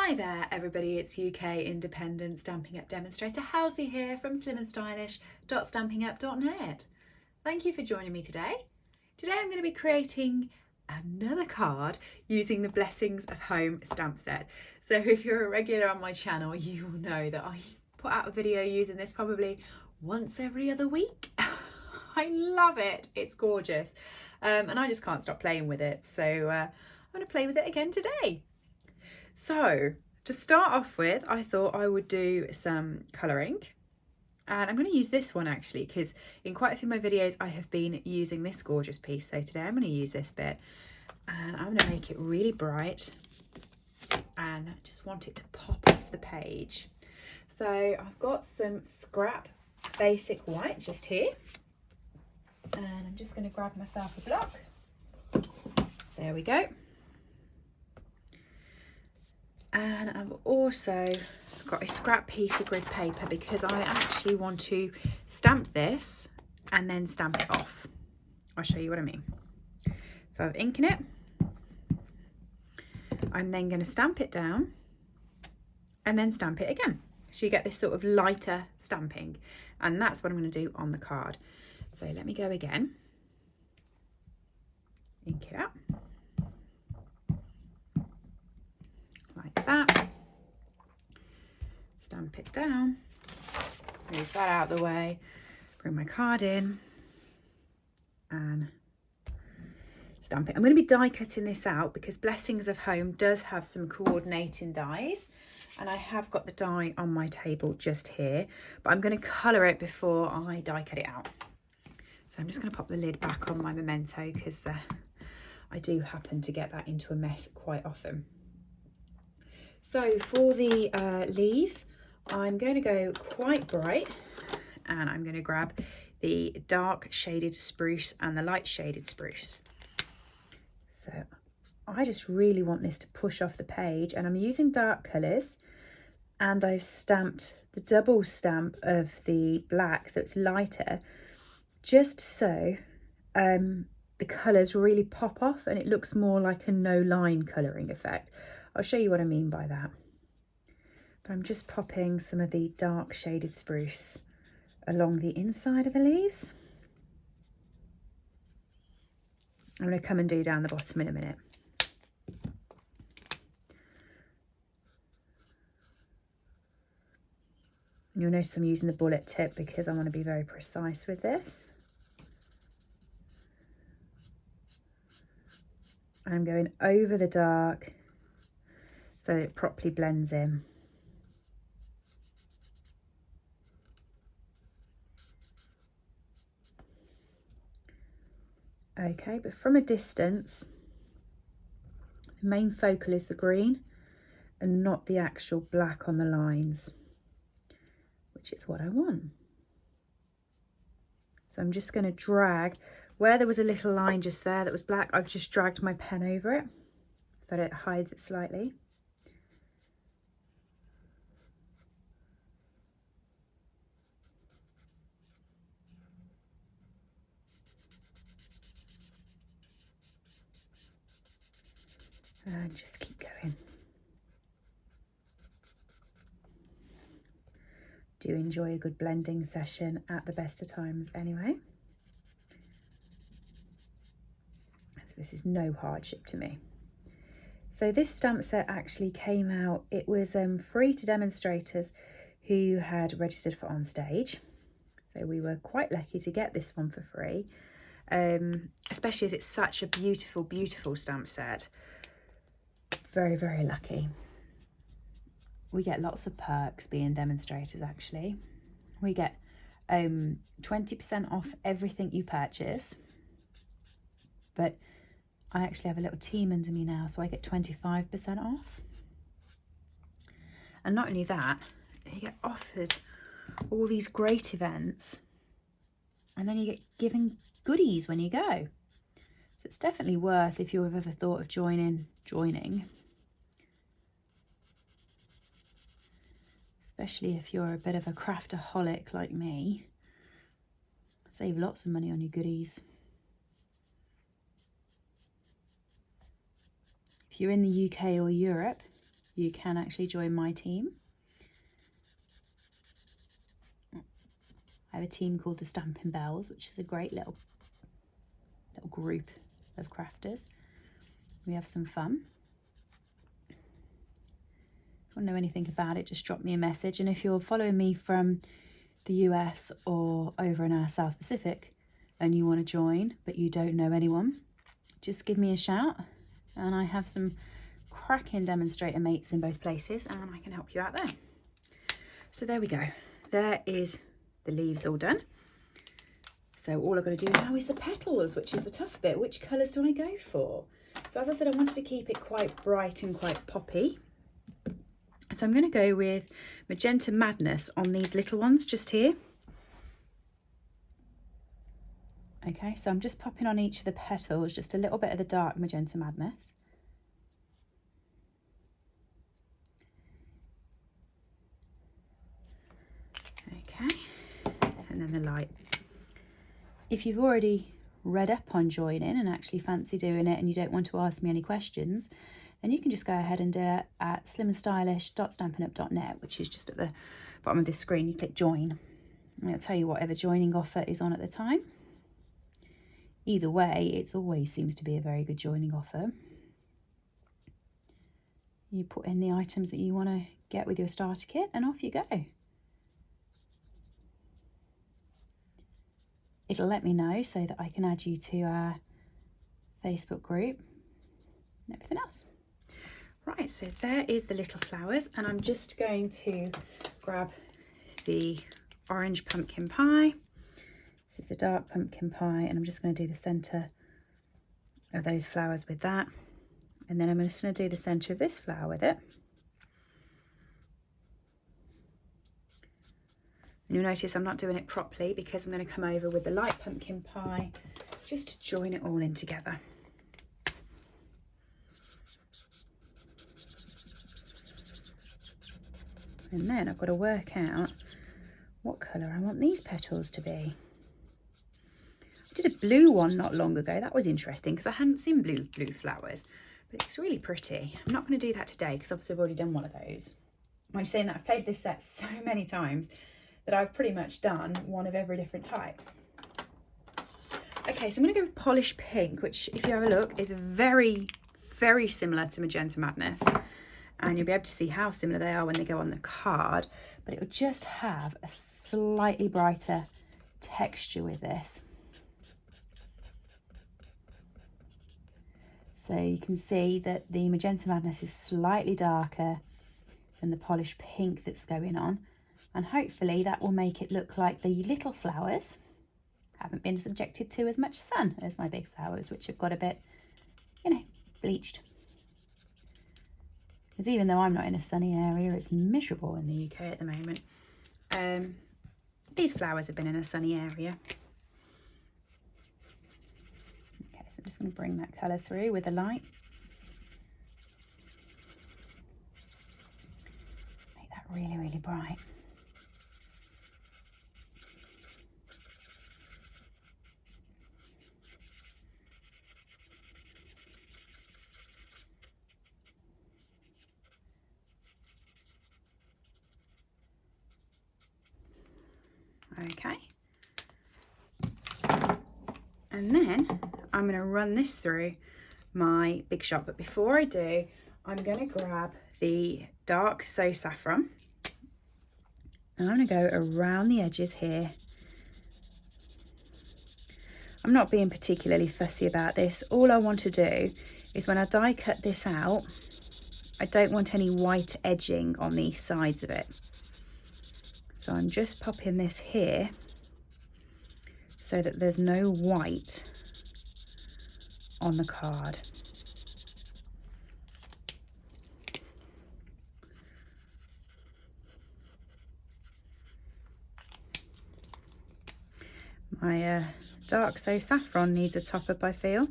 Hi there everybody, it's UK independent Stampin' Up demonstrator Helzie here from SlimmandStylish.stampinup.net. Thank you for joining me today. Today I'm going to be creating another card using the Blessings of Home stamp set. So if you're a regular on my channel, you will know that I put out a video using this probably once every other week. I love it, it's gorgeous, and I just can't stop playing with it, so I'm going to play with it again today. So to start off with, I thought I would do some colouring, and I'm going to use this one actually because in quite a few of my videos I have been using this gorgeous piece. So today I'm going to use this bit and I'm going to make it really bright and I just want it to pop off the page. So I've got some scrap basic white just here, and I'm just going to grab myself a block. There we go. And I've also got a scrap piece of grid paper because I actually want to stamp this and then stamp it off. I'll show you what I mean. So I've inking it. I'm then going to stamp it down and then stamp it again. So you get this sort of lighter stamping, and that's what I'm going to do on the card. So let me go again. Ink it up. Like that, stamp it down, move that out of the way, bring my card in and stamp it. I'm going to be die cutting this out because Blessings of Home does have some coordinating dies, and I have got the die on my table just here, but I'm going to colour it before I die cut it out. So I'm just going to pop the lid back on my memento because I do happen to get that into a mess quite often. So for the leaves, I'm going to go quite bright, and I'm going to grab the dark shaded spruce and the light shaded spruce. So I just really want this to push off the page, and I'm using dark colours, and I've stamped the double stamp of the black so it's lighter, just so the colours really pop off and it looks more like a no line colouring effect. I'll show you what I mean by that. But I'm just popping some of the dark shaded spruce along the inside of the leaves. I'm going to come and do down the bottom in a minute. And you'll notice I'm using the bullet tip because I want to be very precise with this. And I'm going over the dark so that it properly blends in. Okay, but from a distance, the main focal is the green and not the actual black on the lines, which is what I want. So I'm just going to drag, where there was a little line just there that was black, I've just dragged my pen over it so that it hides it slightly. And just keep going. Do enjoy a good blending session at the best of times anyway. So this is no hardship to me. So this stamp set actually came out, it was free to demonstrators who had registered for On Stage. So we were quite lucky to get this one for free, especially as it's such a beautiful, beautiful stamp set. Very, very lucky. We get lots of perks being demonstrators actually. We get 20% off everything you purchase, but I actually have a little team under me now, so I get 25% off. And not only that, you get offered all these great events, and then you get given goodies when you go. So it's definitely worth, if you've ever thought of joining. Especially if you're a bit of a craftaholic like me. Save lots of money on your goodies. If you're in the UK or Europe, you can actually join my team. I have a team called the Stampin Bells, which is a great little group of crafters. We have some fun. If you want to know anything about it, just drop me a message. And if you're following me from the US or over in our South Pacific and you want to join but you don't know anyone, just give me a shout, and I have some cracking demonstrator mates in both places and I can help you out there. So there we go. There is the leaves all done. So all I've got to do now is the petals, which is the tough bit. Which colours do I go for? So as I said, I wanted to keep it quite bright and quite poppy. So I'm going to go with Magenta Madness on these little ones just here. Okay, so I'm just popping on each of the petals just a little bit of the dark Magenta Madness. Okay, and then the light. If you've already read up on joining and actually fancy doing it and you don't want to ask me any questions, then you can just go ahead and do it at SlimmandStylish.stampinup.net, which is just at the bottom of this screen. You click join and it'll tell you whatever joining offer is on at the time. Either way, it always seems to be a very good joining offer. You put in the items that you want to get with your starter kit and off you go. It'll let me know so that I can add you to our Facebook group and everything else. Right, so there is the little flowers, and I'm just going to grab the orange pumpkin pie. This is the dark pumpkin pie, and I'm just going to do the centre of those flowers with that. And then I'm just going to do the centre of this flower with it. And you'll notice I'm not doing it properly because I'm going to come over with the light pumpkin pie just to join it all in together. And then I've got to work out what colour I want these petals to be. I did a blue one not long ago. That was interesting because I hadn't seen blue flowers, but it's really pretty. I'm not going to do that today because obviously I've already done one of those. I'm saying that I've played this set so many times that I've pretty much done one of every different type. Okay, so I'm going to go with Polished Pink, which if you have a look is very, very similar to Magenta Madness. And you'll be able to see how similar they are when they go on the card, but it will just have a slightly brighter texture with this. So you can see that the Magenta Madness is slightly darker than the Polished Pink that's going on, and hopefully that will make it look like the little flowers haven't been subjected to as much sun as my big flowers, which have got a bit, you know, bleached. Because even though I'm not in a sunny area, it's miserable in the UK at the moment. These flowers have been in a sunny area. Okay, so I'm just going to bring that colour through with the light. Make that really, really bright. Okay, and then I'm going to run this through my Big Shot, but before I do, I'm going to grab the dark So Saffron and I'm going to go around the edges here. I'm not being particularly fussy about this. All I want to do is when I die cut this out, I don't want any white edging on the sides of it. So I'm just popping this here so that there's no white on the card. My dark So Saffron needs a top up, I feel.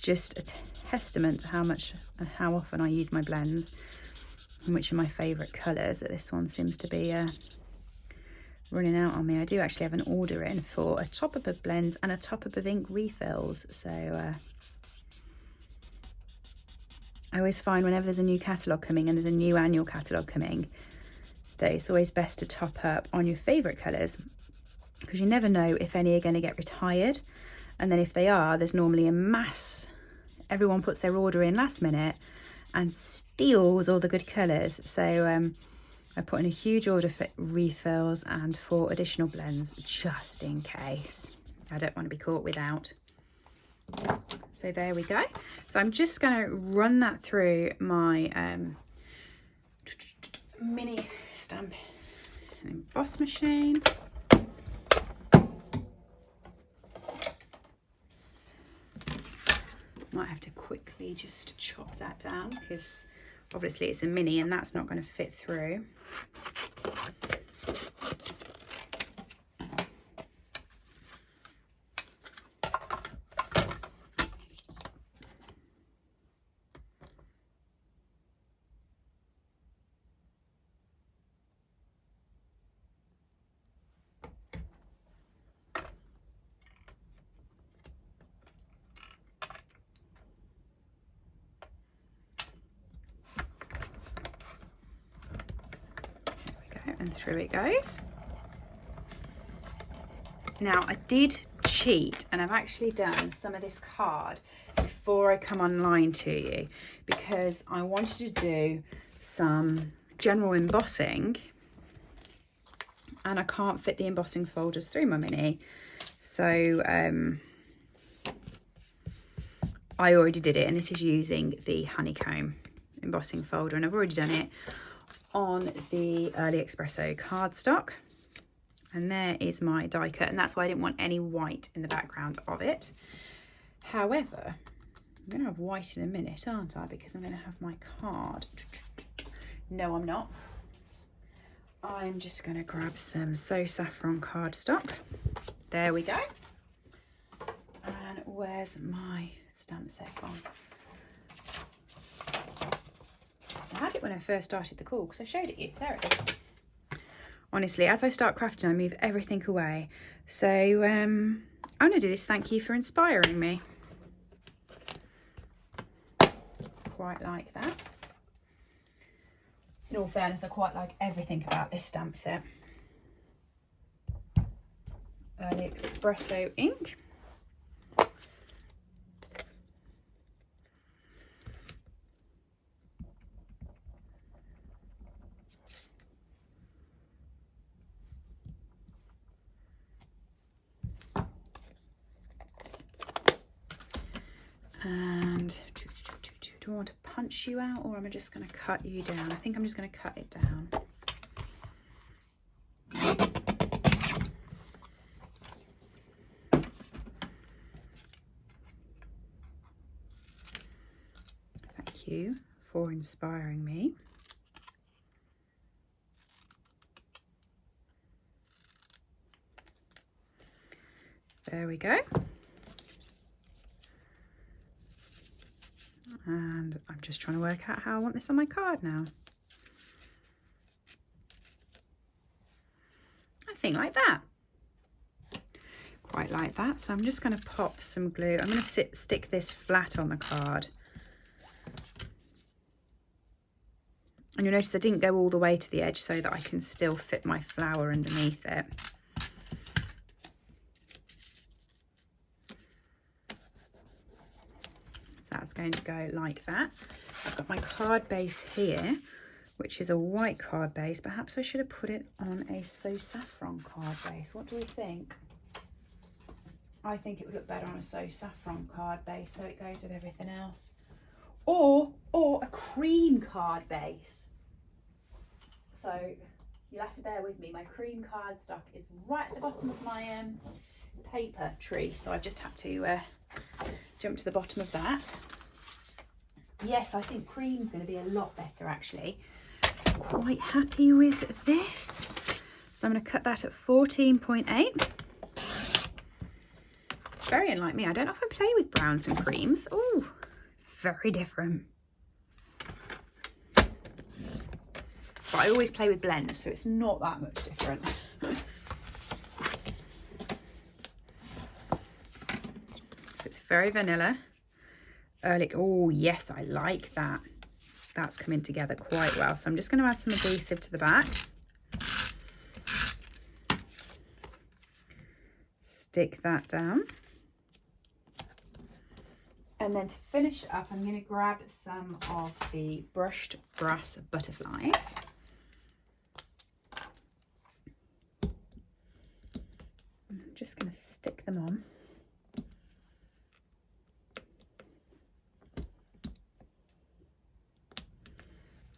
Just a testament to how much and how often I use my blends and which are my favourite colours. This one seems to be running out on me. I do actually have an order in for a top up of blends and a top up of ink refills, so I always find whenever there's a new catalogue coming and there's a new annual catalogue coming, that it's always best to top up on your favourite colours, because you never know if any are going to get retired. And then if they are, there's normally a mass, everyone puts their order in last minute and steals all the good colours. So I put in a huge order for refills and for additional blends, just in case. I don't want to be caught without. So there we go. So I'm just going to run that through my mini stamp and emboss machine. Might have to quickly just chop that down because obviously it's a mini and that's not going to fit through. And through it goes. Now I did cheat and I've actually done some of this card before I come online to you, because I wanted to do some general embossing and I can't fit the embossing folders through my mini. So I already did it, and this is using the honeycomb embossing folder, and I've already done it on the Early Espresso cardstock. And there is my die cut, and that's why I didn't want any white in the background of it. However, I'm going to have white in a minute, aren't I? Because I'm going to have my card. No, I'm not. I'm just going to grab some So Saffron cardstock. There we go. And where's my stamp set gone? I had it when I first started the call because I showed it you. There it is. Honestly, as I start crafting, I move everything away. So I'm going to do this thank you for inspiring me. Quite like that. In all fairness, I quite like everything about this stamp set. Early Espresso ink. And do I want to punch you out, or am I just going to cut you down? I think I'm just going to cut it down. Thank you for inspiring me. There we go. And I'm just trying to work out how I want this on my card now. I think like that. Quite like that. So I'm just going to pop some glue. I'm going to stick this flat on the card. And you'll notice I didn't go all the way to the edge so that I can still fit my flower underneath it. That's going to go like that. I've got my card base here, which is a white card base. Perhaps I should have put it on a So Saffron card base. What do we think? I think it would look better on a So Saffron card base, so it goes with everything else. Or a cream card base. So you'll have to bear with me. My cream cardstock is right at the bottom of my paper tree, so I've just had to jump to the bottom of that. Yes, I think cream's going to be a lot better actually. Quite happy with this. So I'm going to cut that at 14.8. It's very unlike me. I don't often play with browns and creams. Oh, very different. But I always play with blends, so it's not that much different. So it's very vanilla. early. Oh yes, I like that. That's coming together quite well. So I'm just going to add some adhesive to the back. Stick that down. And then to finish it up, I'm going to grab some of the brushed brass butterflies. I'm just going to stick them on.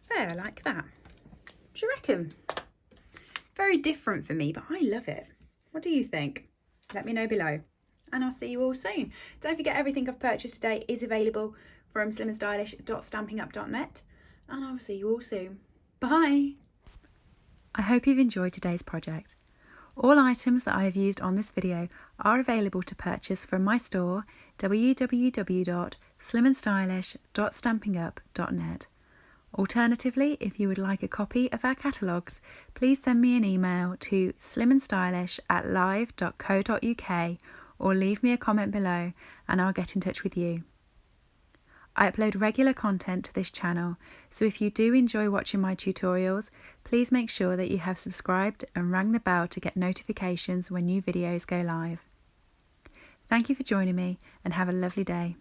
There, like that. What do you reckon? Very different for me, but I love it. What do you think? Let me know below. And I'll see you all soon. Don't forget, everything I've purchased today is available from SlimmandStylish.stampinup.net, and I will see you all soon. Bye! I hope you've enjoyed today's project. All items that I have used on this video are available to purchase from my store, www.SlimmandStylish.stampinup.net. Alternatively, if you would like a copy of our catalogues, please send me an email to slimandstylish@live.co.uk or leave me a comment below and I'll get in touch with you. I upload regular content to this channel, so if you do enjoy watching my tutorials, please make sure that you have subscribed and rang the bell to get notifications when new videos go live. Thank you for joining me and have a lovely day.